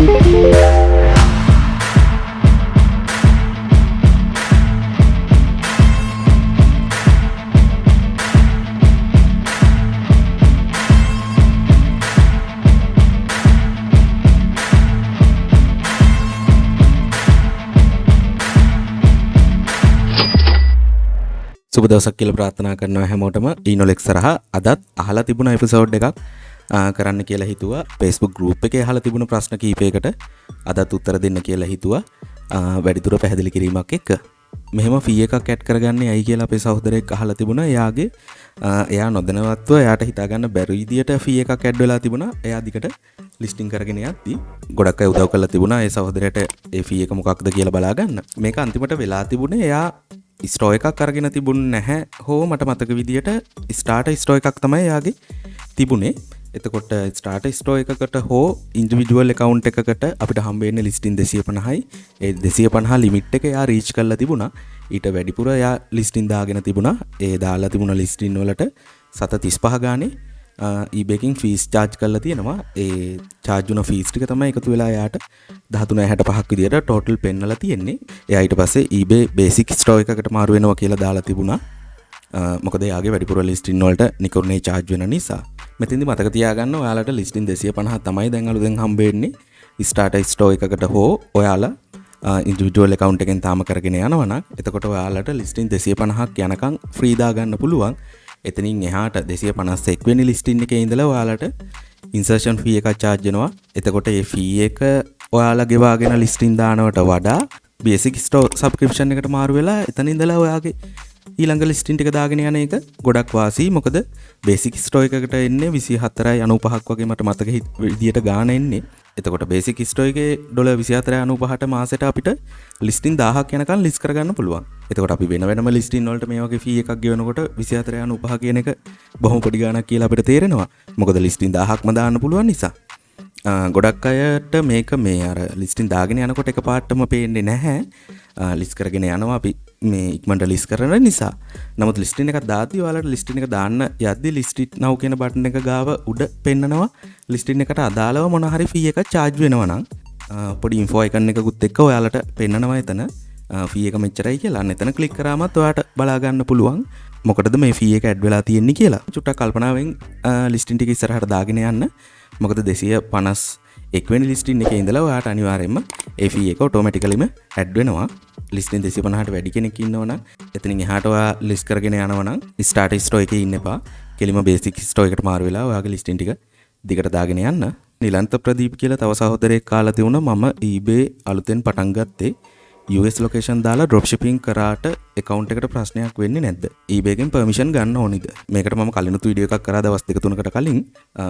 සුබ දවසක් කියලා ප්‍රාර්ථනා කරනවා හැමෝටම. Enolex සරහා අදත් අහලා තිබුණ එපිසෝඩ් එකක් කරන්න කියලා හිතුවා. Facebook group එකේ අහලා තිබුණ ප්‍රශ්න කීපයකට අදත් උත්තර දෙන්න කියලා හිතුවා. වැඩිදුර පැහැදිලි කිරීමක් එක්ක. මෙහෙම fee එකක් ඇඩ් කරගන්නේ ඇයි කියලා අපේ සහෝදරයෙක් අහලා තිබුණා. එයා නොදැනවත්ව එයාට හිතා ගන්න බැරි විදියට fee එකක් ඇඩ් වෙලා තිබුණා. එයා දිකට ලිස්ටිං කරගෙන යද්දි ගොඩක් අය උදව් කරලා තිබුණා ඒ සහෝදරයට ඒ fee එක මොකක්ද කියලා බලා ගන්න. මේක අන්තිමට වෙලා තිබුණේ එයා ස්ටෝ එකක් අරගෙන තිබුණ නැහැ හෝ මට මතක විදියට ස්ටාර්ටර් ස්ටෝ එකක් තමයි යාගේ තිබුණේ. එතකොට ස්ටාර්ටර් ස්ටෝ එකකට හෝ ඉන්ඩිවිජුවල් account එකකට අපිට හම්බ වෙන්නේ ලිස්ටින් 250යි. ඒ 250 ලිමිට් එක යා රීච් කරලා තිබුණා. ඊට වැඩිපුර යා ලිස්ටින් දාගෙන තිබුණා. ඒ දාලා තිබුණ ලිස්ටින් වලට සත 35 ගානේ eBay එකෙන් ෆීස් charge කරලා තියෙනවා. ඒ charge වුණ ෆීස් ටික තමයි එකතු වෙලා යාට 1365ක් විදියට total පෙන්නලා තියෙන්නේ. එයා ඊට පස්සේ eBay basic store එකකට මාරු වෙනවා කියලා දාලා තිබුණා. මොකද එයාගේ වැඩිපුර ලිස්ටින් වලට නිකරුණේ charge වෙන නිසා. මෙතෙන්දි මතක තියාගන්න ඔයාලට ලිස්ටින් 250 තමයි දැන් අලුතෙන් හම්බ වෙන්නේ. starter store එකකට හෝ ඔයාලා individual account එකෙන් තාම කරගෙන යනවා නම් එතකොට ඔයාලට ලිස්ටින් 250ක් යනකම් free දා ගන්න පුළුවන්. එතනින් එහාට 251 වෙනි ලිස්ටින් එකේ ඉඳලා ඔයාලට ඉන්සර්ෂන් ෆී එකක් charge වෙනවා. එතකොට මේ ෆී එක ඔයාලා ගෙවාගෙන ලිස්ටින් දානවට වඩා බේසික් ස්ටෝර් සබ්ස්ක්‍රිප්ෂන් එකට මාරු වෙලා එතන ඉඳලා ඔයාගේ ඊළඟ ලිස්ටින් ටික දාගෙන යන එක ගොඩක් වාසි. මොකද බේසික් ස්ටෝර් එකකට එන්නේ 24.95ක් වගේ මට මතක විදියට ගාන එන්නේ. එතකොට බේසික් ස්ටෝර් එකේ $24.95ට මාසෙට අපිට ලිස්ටින් 1000ක් යනකම් ලිස්ට් කරගන්න පුළුවන්. එතකොට අපි වෙන වෙනම ලිස්ටින් වලට මේ වගේ ෆී එකක් ගෙවනකොට $24.95 කියන එක බොහොම පොඩි ගාණක් කියලා අපිට තේරෙනවා. මොකද ලිස්ටින් 1000ක්ම දාන්න පුළුවන් නිසා. ගොඩක් අයට මේක මේ අර ලිස්ටින් දාගෙන යනකොට එකපාරටම පේන්නේ නැහැ. ලිස්ට් කරගෙන යනවා අපි මේ ඉක්මනට ලිස්ට් කරන නිසා. නමුත් ලිස්ටින් එකක් දාද්දී ඔයාලට ලිස්ටින් එක දාන්න යද්දී ලිස්ට් ඉට් now කියන බටන් එක ගාව උඩ පෙන්නනවා ලිස්ටින් එකට අදාළව මොන හරි ෆී එකක් charge වෙනවා නම් පොඩි info icon එකකුත් එක්ක ඔයාලට පෙන්නනවා එතන ෆී එක මෙච්චරයි කියලා. අන්න එතන ක්ලික් කරාමත් ඔයාලට බලා ගන්න පුළුවන් මොකටද මේ ෆී එක ඇඩ් වෙලා තියෙන්නේ කියලා. චුට්ටක් කල්පනාවෙන් ලිස්ටින් ටික ඉස්සරහට දාගෙන යන්න. මොකද 251 වෙනි ලිස්ටින් එකේ ඉඳලා ඔයාලට අනිවාර්යයෙන්ම ඒ ෆී එක ඔටෝමැටිකලිම ඇඩ් වෙනවා. ලිස්ටින් 250ට වැඩි කෙනෙක් ඉන්නවනම් එතනින් එහාට ඔයා ලිස්ට් කරගෙන යනවනම් ස්ටාර්ටර් ස්ටෝ එකේ ඉන්න එපා. කෙලිම බේසික් ස්ටෝ එකට මාරු වෙලා ඔයාගේ ලිස්ටින් ටික දිගට දාගෙන යන්න. නිලන්ත ප්‍රදීප් කියලා තව සහෝදරයෙක් කාලා තියුණා මම eBay අලුතෙන් පටන් ගත්තේ US ලොකේෂන් දාලා dropshipping කරාට account එකට ප්‍රශ්නයක් වෙන්නේ නැද්ද? eBay එකෙන් permission ගන්න ඕනිද? මේකට මම කලිනුත් වීඩියෝ එකක් කරා දවස් 2-3කට කලින්.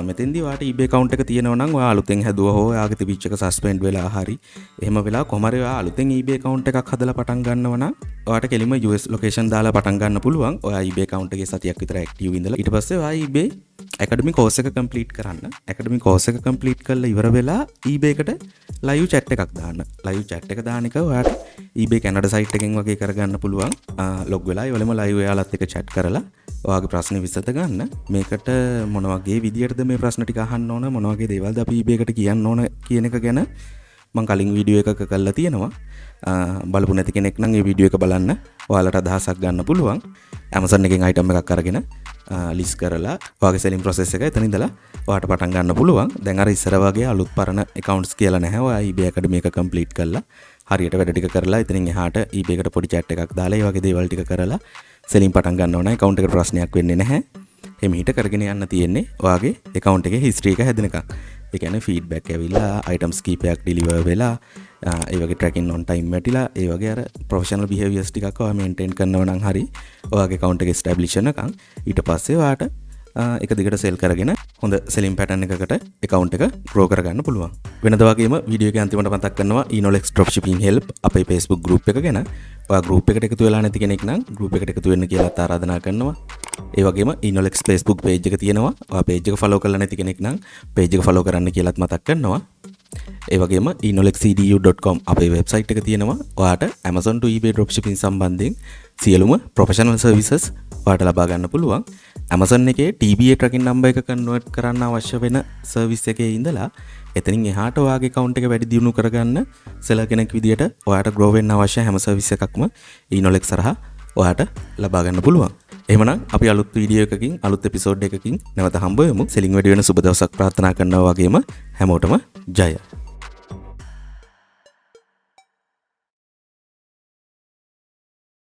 මෙතෙන්දී ඔයාට eBay account එක තියෙනවා නම් ඔයා අලුතෙන් හැදුවා හෝ ඔයාගේ තිබිච්ච එක suspend වෙලා හරි එහෙම වෙලා කොහමද ඔයා අලුතෙන් eBay account එකක් හදලා පටන් ගන්නව නම් ඔයාට කෙලින්ම US ලොකේෂන් දාලා පටන් ගන්න පුළුවන්. ඔයා eBay account එකේ සතියක් විතර active ඉඳලා ඊට පස්සේ ඔයා eBay academy course එක complete කරන්න. academy course එක complete කරලා ඉවර වෙලා eBay එකට live chat එකක් දාන්න. live chat එක දාන එක ඔයාට eBay Canada site එකෙන් වගේ කරගන්න පුළුවන්. log වෙලා ඒ වලම live ඔයාලත් එක්ක chat කරලා ඔයාගේ ප්‍රශ්න විසඳ ගන්න. මේකට මොන වගේ විදියටද මේ ප්‍රශ්න ටික අහන්න ඕන, මොන වගේ දේවල්ද අපි eBay එකට කියන්න ඕන කියන එක ගැන මම කලින් වීඩියෝ එකක කරලා තියෙනවා. බලපු නැති කෙනෙක් නම් ඒ වීඩියෝ එක බලන්න ඔයාලට අදහසක් ගන්න පුළුවන්. Amazon එකෙන් item එකක් අරගෙන ලිස්ට් කරලා ඔයාගේ selling process එක එතන ඉඳලා ඔයාට පටන් ගන්න පුළුවන්. දැන් අර ඉස්සර වගේ අලුත් පරණ accounts කියලා නැහැ. ඔයා eBay academy එක complete කරලා හරියට වැඩ ටික කරලා එතනින් එහාට eBay එකට පොඩි chat එකක් දාලා ඒ වගේ දේවල් ටික කරලා selling පටන් ගන්න ඕන. account එකට ප්‍රශ්නයක් වෙන්නේ නැහැ. එමෙහිට කරගෙන යන්න තියෙන්නේ ඔයාගේ account එකේ history එක හැදෙනකම්. ඒ කියන්නේ feedback ඇවිල්ලා items කීපයක් deliver වෙලා ඒ වගේ tracking on time වැටිලා ඒ වගේ අර professional behaviors ටිකක් ඔයා maintain කරනවා නම් හරි ඔයාගේ account එක establish වෙනකම් ඊට පස්සේ ඔයාට එක දිගට sell කරගෙන හොඳ selling pattern එකකට account එක grow කරගන්න පුළුවන්. වෙනද වගේම වීඩියෝ එකේ අන්තිමට මතක් කරනවා Enolex Dropshipping Help අපේ Facebook group එක ගැන. ඔයා group එකට එකතු වෙලා නැති කෙනෙක් නම් group එකට එකතු වෙන්න කියලා ආරාධනා කරනවා. ඒ වගේම Enolex Facebook page එක තියෙනවා. ඔයා page එක follow කරලා නැති කෙනෙක් නම් page එක follow කරන්න කියලාත් මතක් කරනවා. ඒ වගේම enolexedu.com අපේ වෙබ්සයිට් එක තියෙනවා. ඔයාට Amazon to eBay dropshipping සම්බන්ධයෙන් සියලුම professional services ඔයාට ලබා ගන්න පුළුවන්. Amazon එකේ TBA tracking number එක convert කරන්න අවශ්‍ය වෙන service එකේ ඉඳලා එතනින් එහාට ඔයාගේ account එක වැඩි දියුණු කරගන්න seller කෙනෙක් විදියට ඔයාට grow වෙන්න අවශ්‍ය හැම service එකක්ම Enolex හරහා ඔයාට ලබා ගන්න පුළුවන්. එහෙමනම් අපි අලුත් වීඩියෝ එකකින් අලුත් එපිසෝඩ් එකකින් නැවත හම්බ වෙමු. selling වැඩි වෙන සුබ දවසක් ප්‍රාර්ථනා කරනවා වගේම හැමෝටම ජය.